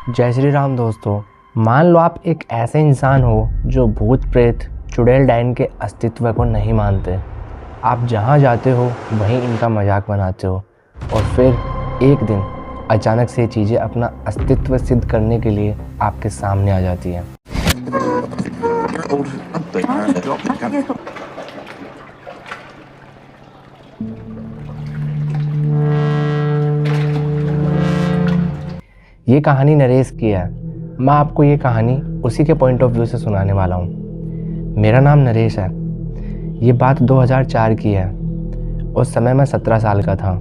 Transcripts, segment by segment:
जय श्री राम दोस्तों। मान लो आप एक ऐसे इंसान हो जो भूत प्रेत चुड़ैल डायन के अस्तित्व को नहीं मानते। आप जहाँ जाते हो वहीं इनका मजाक बनाते हो और फिर एक दिन अचानक से ये चीज़ें अपना अस्तित्व सिद्ध करने के लिए आपके सामने आ जाती हैं। ये कहानी नरेश की है। मैं आपको ये कहानी उसी के पॉइंट ऑफ व्यू से सुनाने वाला हूँ। मेरा नाम नरेश है। ये बात 2004 की है। उस समय मैं 17 साल का था।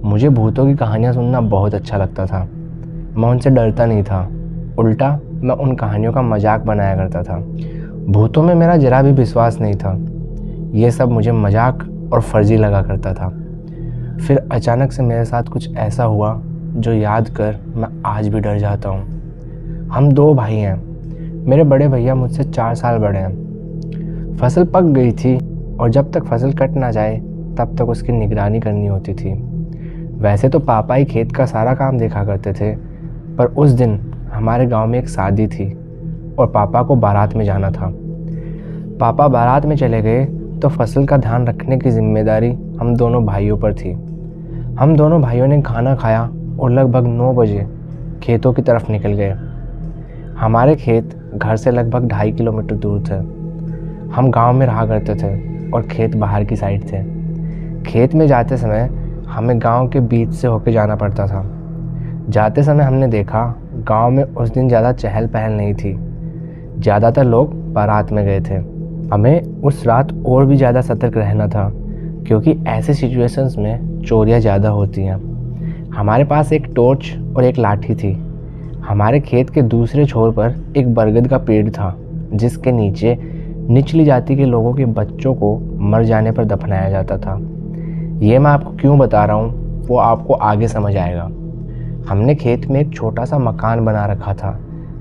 मुझे भूतों की कहानियाँ सुनना बहुत अच्छा लगता था। मैं उनसे डरता नहीं था, उल्टा मैं उन कहानियों का मजाक बनाया करता था। भूतों में मेरा जरा भी विश्वास नहीं था। ये सब मुझे मजाक और फर्जी लगा करता था। फिर अचानक से मेरे साथ कुछ ऐसा हुआ जो याद कर मैं आज भी डर जाता हूँ। हम 2 भाई हैं। मेरे बड़े भैया मुझसे 4 साल बड़े हैं। फसल पक गई थी और जब तक फसल कट ना जाए तब तक उसकी निगरानी करनी होती थी। वैसे तो पापा ही खेत का सारा काम देखा करते थे, पर उस दिन हमारे गांव में एक शादी थी और पापा को बारात में जाना था। पापा बारात में चले गए तो फसल का ध्यान रखने की जिम्मेदारी हम दोनों भाइयों पर थी। हम दोनों भाइयों ने खाना खाया और लगभग 9 बजे खेतों की तरफ निकल गए। हमारे खेत घर से लगभग 2.5 किलोमीटर दूर थे। हम गांव में रहा करते थे और खेत बाहर की साइड थे। खेत में जाते समय हमें गांव के बीच से होकर जाना पड़ता था। जाते समय हमने देखा गांव में उस दिन ज़्यादा चहल पहल नहीं थी। ज़्यादातर लोग बारात में गए थे। हमें उस रात और भी ज़्यादा सतर्क रहना था, क्योंकि ऐसे सिचुएशंस में चोरियां ज़्यादा होती हैं। हमारे पास एक टॉर्च और एक लाठी थी। हमारे खेत के दूसरे छोर पर एक बरगद का पेड़ था, जिसके नीचे निचली जाति के लोगों के बच्चों को मर जाने पर दफनाया जाता था। ये मैं आपको क्यों बता रहा हूँ वो आपको आगे समझ आएगा। हमने खेत में एक छोटा सा मकान बना रखा था,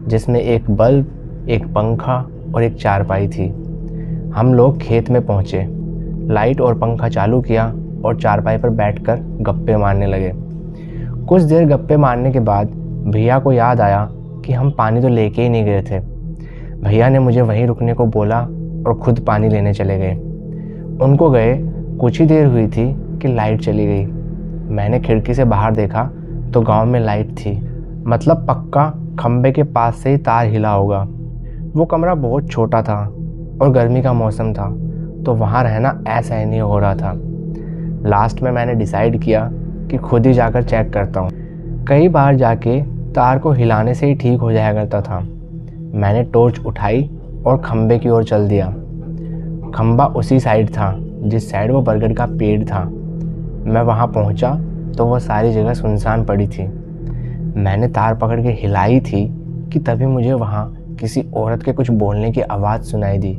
जिसमें एक बल्ब, एक पंखा और एक चारपाई थी। हम लोग खेत में पहुँचे, लाइट और पंखा चालू किया और चारपाई पर बैठकर गप्पे मारने लगे। कुछ देर गप्पे मारने के बाद भैया को याद आया कि हम पानी तो लेके ही नहीं गए थे। भैया ने मुझे वहीं रुकने को बोला और खुद पानी लेने चले गए। उनको गए कुछ ही देर हुई थी कि लाइट चली गई। मैंने खिड़की से बाहर देखा तो गांव में लाइट थी, मतलब पक्का खंबे के पास से ही तार हिला होगा। वो कमरा बहुत छोटा था और गर्मी का मौसम था, तो वहाँ रहना असहनीय हो रहा था। लास्ट में मैंने डिसाइड किया कि खुद ही जाकर चेक करता हूँ। कई बार जाके तार को हिलाने से ही ठीक हो जाया करता था। मैंने टॉर्च उठाई और खंबे की ओर चल दिया। खंबा उसी साइड था जिस साइड वो बरगद का पेड़ था। मैं वहाँ पहुँचा तो वो सारी जगह सुनसान पड़ी थी। मैंने तार पकड़ के हिलाई थी कि तभी मुझे वहाँ किसी औरत के कुछ बोलने की आवाज़ सुनाई दी।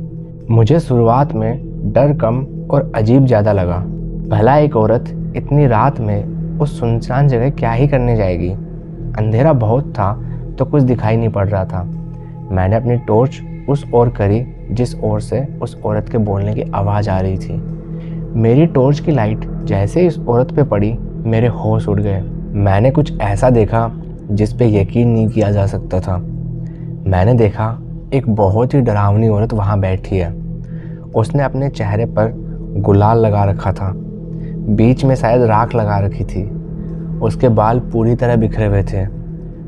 मुझे शुरुआत में डर कम और अजीब ज़्यादा लगा। भला एक औरत इतनी रात में उस सुनसान जगह क्या ही करने जाएगी। अंधेरा बहुत था तो कुछ दिखाई नहीं पड़ रहा था। मैंने अपनी टॉर्च उस ओर करी जिस ओर से उस औरत के बोलने की आवाज़ आ रही थी। मेरी टॉर्च की लाइट जैसे ही इस औरत पे पड़ी, मेरे होश उड़ गए। मैंने कुछ ऐसा देखा जिस पे यकीन नहीं किया जा सकता था। मैंने देखा एक बहुत ही डरावनी औरत वहाँ बैठी है। उसने अपने चेहरे पर गुलाल लगा रखा था, बीच में शायद राख लगा रखी थी। उसके बाल पूरी तरह बिखरे हुए थे।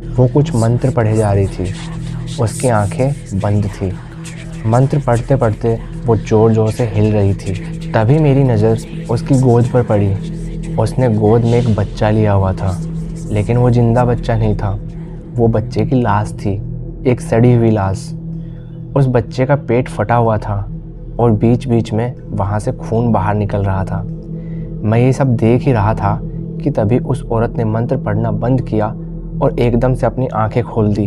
वो कुछ मंत्र पढ़े जा रही थी। उसकी आंखें बंद थी। मंत्र पढ़ते पढ़ते वो ज़ोर ज़ोर से हिल रही थी। तभी मेरी नज़र उसकी गोद पर पड़ी। उसने गोद में एक बच्चा लिया हुआ था, लेकिन वो जिंदा बच्चा नहीं था। वो बच्चे की लाश थी, एक सड़ी हुई लाश। उस बच्चे का पेट फटा हुआ था और बीच बीच में वहाँ से खून बाहर निकल रहा था। मैं ये सब देख ही रहा था कि तभी उस औरत ने मंत्र पढ़ना बंद किया और एकदम से अपनी आंखें खोल दी।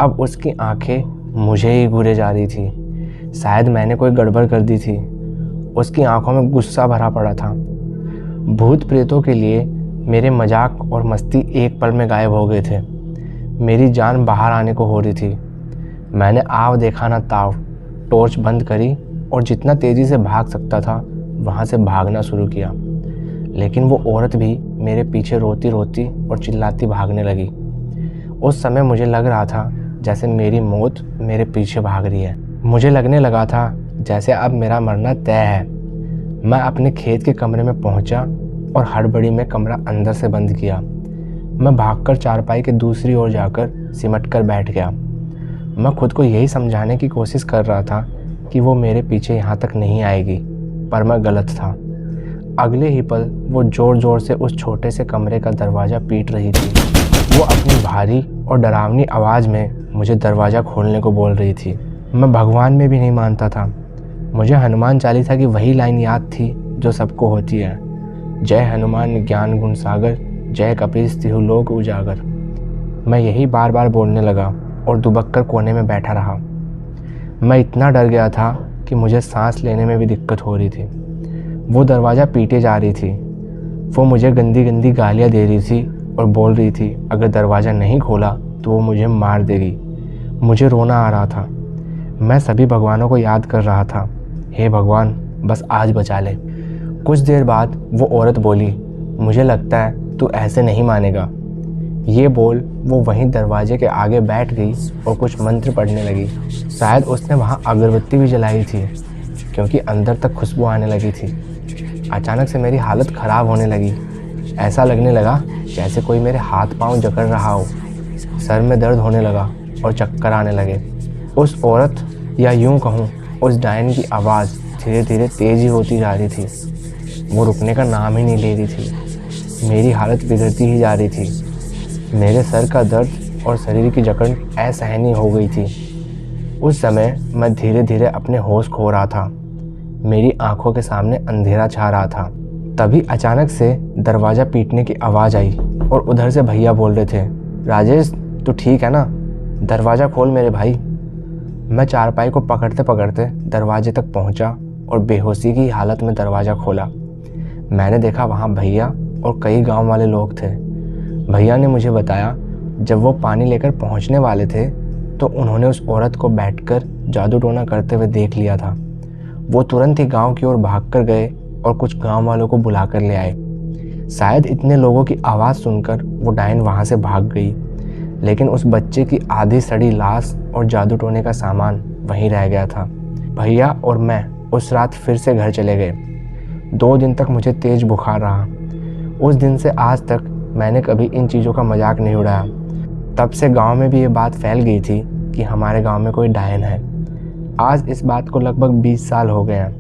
अब उसकी आंखें मुझे ही घूरे जा रही थी। शायद मैंने कोई गड़बड़ कर दी थी। उसकी आंखों में गुस्सा भरा पड़ा था। भूत प्रेतों के लिए मेरे मजाक और मस्ती एक पल में गायब हो गए थे। मेरी जान बाहर आने को हो रही थी। मैंने आव देखा ना ताव, टॉर्च बंद करी और जितना तेज़ी से भाग सकता था वहाँ से भागना शुरू किया। लेकिन वो औरत भी मेरे पीछे रोती रोती और चिल्लाती भागने लगी। उस समय मुझे लग रहा था जैसे मेरी मौत मेरे पीछे भाग रही है। मुझे लगने लगा था जैसे अब मेरा मरना तय है। मैं अपने खेत के कमरे में पहुंचा और हड़बड़ी में कमरा अंदर से बंद किया। मैं भागकर चारपाई के दूसरी ओर जाकर सिमट कर बैठ गया। मैं खुद को यही समझाने की कोशिश कर रहा था कि वो मेरे पीछे यहाँ तक नहीं आएगी, पर मैं गलत था। अगले ही पल वो ज़ोर ज़ोर से उस छोटे से कमरे का दरवाज़ा पीट रही थी। वो अपनी भारी और डरावनी आवाज़ में मुझे दरवाज़ा खोलने को बोल रही थी। मैं भगवान में भी नहीं मानता था। मुझे हनुमान चालीसा की वही लाइन याद थी जो सबको होती है, जय हनुमान ज्ञान गुण सागर, जय कपीस तिहु लोक उजागर। मैं यही बार बार बोलने लगा और दुबक कर कोने में बैठा रहा। मैं इतना डर गया था कि मुझे सांस लेने में भी दिक्कत हो रही थी। वो दरवाज़ा पीटे जा रही थी। वो मुझे गंदी गंदी गालियाँ दे रही थी और बोल रही थी अगर दरवाज़ा नहीं खोला तो वो मुझे मार देगी। मुझे रोना आ रहा था। मैं सभी भगवानों को याद कर रहा था, हे भगवान बस आज बचा ले। कुछ देर बाद वो औरत बोली, मुझे लगता है तू ऐसे नहीं मानेगा। ये बोल वो वहीं दरवाजे के आगे बैठ गई और कुछ मंत्र पढ़ने लगी। शायद उसने वहाँ अगरबत्ती भी जलाई थी क्योंकि अंदर तक खुशबू आने लगी थी। अचानक से मेरी हालत ख़राब होने लगी। ऐसा लगने लगा जैसे कोई मेरे हाथ पांव जकड़ रहा हो। सर में दर्द होने लगा और चक्कर आने लगे। उस औरत या यूं कहूँ उस डायन की आवाज़ धीरे धीरे तेज़ ही होती जा रही थी। वो रुकने का नाम ही नहीं ले रही थी। मेरी हालत बिगड़ती ही जा रही थी। मेरे सर का दर्द और शरीर की जकड़ असहनीय हो गई थी। उस समय मैं धीरे धीरे अपने होश खो रहा था। मेरी आंखों के सामने अंधेरा छा रहा था। तभी अचानक से दरवाज़ा पीटने की आवाज़ आई और उधर से भैया बोल रहे थे, राजेश तू ठीक है ना, दरवाज़ा खोल मेरे भाई। मैं चारपाई को पकड़ते पकड़ते दरवाजे तक पहुंचा और बेहोशी की हालत में दरवाज़ा खोला। मैंने देखा वहाँ भैया और कई गांव वाले लोग थे। भैया ने मुझे बताया जब वो पानी लेकर पहुंचने वाले थे तो उन्होंने उस औरत को बैठकर जादू टोना करते हुए देख लिया था। वो तुरंत ही गांव की ओर भागकर गए और कुछ गांव वालों को बुलाकर ले आए। शायद इतने लोगों की आवाज़ सुनकर वो डायन वहाँ से भाग गई, लेकिन उस बच्चे की आधी सड़ी लाश और जादू टोने का सामान वहीं रह गया था। भैया और मैं उस रात फिर से घर चले गए। 2 दिन तक मुझे तेज बुखार रहा। उस दिन से आज तक मैंने कभी इन चीज़ों का मजाक नहीं उड़ाया। तब से गांव में भी ये बात फैल गई थी कि हमारे गांव में कोई डायन है। आज इस बात को लगभग 20 साल हो गए हैं,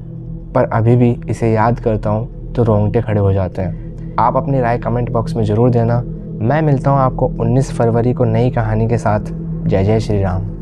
पर अभी भी इसे याद करता हूँ तो रोंगटे खड़े हो जाते हैं। आप अपनी राय कमेंट बॉक्स में ज़रूर देना। मैं मिलता हूँ आपको 19 फरवरी को नई कहानी के साथ। जय जय श्री राम।